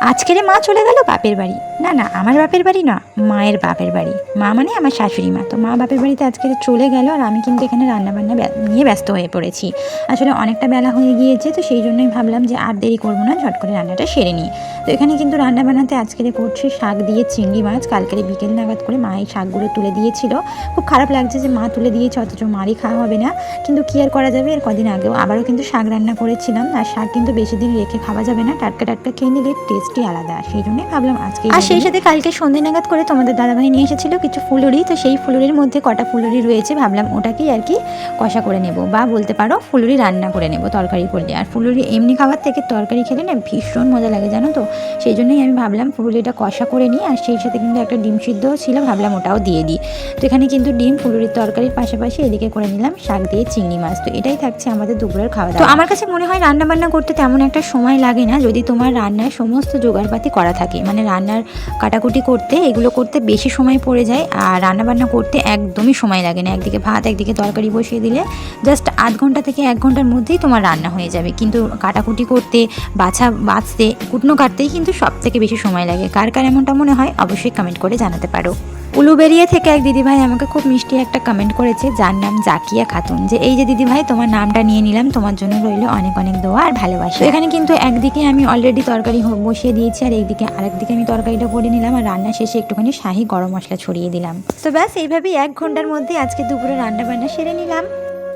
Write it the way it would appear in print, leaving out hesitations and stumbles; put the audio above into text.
আজকের মা চলে গেল বাপের বাড়ি। না না, আমার বাপের বাড়ি না, মায়ের বাপের বাড়ি। মা মানে আমার শাশুড়ি মা। তো মা বাপের বাড়িতে আজকে চলে গেল, আর আমি কিন্তু এখানে রান্নাবান্না নিয়ে ব্যস্ত হয়ে পড়েছি। আসলে অনেকটা বেলা হয়ে গিয়েছে, তো সেই জন্যই ভাবলাম যে আর দেরি করবো না, ঝট করে রান্নাটা সেরে নিই। তো এখানে কিন্তু রান্নাবান্নাতে আজকে করছি শাক দিয়ে চিংড়ি মাছ। কালকের বিকেল নাগাদ করে মা এই শাকগুলো তুলে দিয়েছিল। খুব খারাপ লাগছে যে মা তুলে দিয়েছে, অথচ মারই খাওয়া হবে না, কিন্তু কি আর করা যাবে। এর কদিন আগেও আবারও কিন্তু শাক রান্না করেছিলাম, আর শাক কিন্তু বেশি দিন রেখে খাওয়া যাবে না, টাটকা টাটকা খেয়ে নিলে টেস্টই আলাদা। সেই জন্যই ভাবলাম আজকে। আর সেই সাথে কালকে সন্ধ্যে নাগাদ করে তোমাদের দাদাভাই নিয়ে এসেছিল কিছু ফুলুরি। তো সেই ফুলুরির মধ্যে কটা ফুলুরি রয়েছে, ভাবলাম ওটাকেই আর কি কষা করে নেব, বা বলতে পারো ফুলুরি রান্না করে নেব তরকারি করলে। আর ফুলুরি এমনি খাবার থেকে তরকারি খেলে না ভীষণ মজা লাগে, জানো তো। সেই জন্যই আমি ভাবলাম ফুলুরিটা কষা করে নিই। আর সেই সাথে কিন্তু একটা ডিম সিদ্ধও ছিল, ভাবলাম ওটাও দিয়ে দিই। তো এখানে কিন্তু ডিম ফুলুরির তরকারির পাশাপাশি এদিকে করে নিলাম শাক দিয়ে চিংড়ি মাছ। তো এটাই থাকছে আমাদের দুপুরের খাওয়া দাওয়া। তো আমার কাছে মনে হয় রান্না বান্না করতে তেমন একটা সময় লাগে না, যদি তোমার রান্নার সমস্ত জোগাড়পাতি করা থাকে। মানে রান্নার কাটাকুটি করতে, এগুলো করতে বেশি সময় পড়ে যায়, আর রান্নাবান্না করতে একদমই সময় লাগে না। একদিকে ভাত একদিকে তরকারি বসিয়ে দিলে জাস্ট আধ ঘন্টা থেকে 1 ঘন্টার মধ্যেই তোমার রান্না হয়ে যাবে। কিন্তু কাটাকুটি করতে, বাছতে, কুটনো কাটতেই কিন্তু সব থেকে বেশি সময় লাগে। কার কার এমনটা মনে হয় অবশ্যই কমেন্ট করে জানাতে পারো। উলুবেরিয়া থেকে এক দিদিভাই আমাকে খুব মিষ্টি একটা কমেন্ট করেছে, যার নাম জাকিয়া খাতুন, যে এই যে দিদিভাই তোমার নামটা নিয়ে নিলাম, তোমার জন্য রইল অনেক অনেক দোয়া আর ভালোবাসা। এখানে কিন্তু একদিকে আমি অলরেডি তরকারি বসিয়ে দিয়েছি, আর এইদিকে আরেকদিকে আমি তরকারিটা করে নিলাম, আর রান্না শেষে একটুখানি শাহি গরম মশলা ছড়িয়ে দিলাম। তো ব্যাস এইভাবেই 1 ঘন্টার মধ্যে আজকে দুপুরে রান্না বান্না সেরে নিলাম।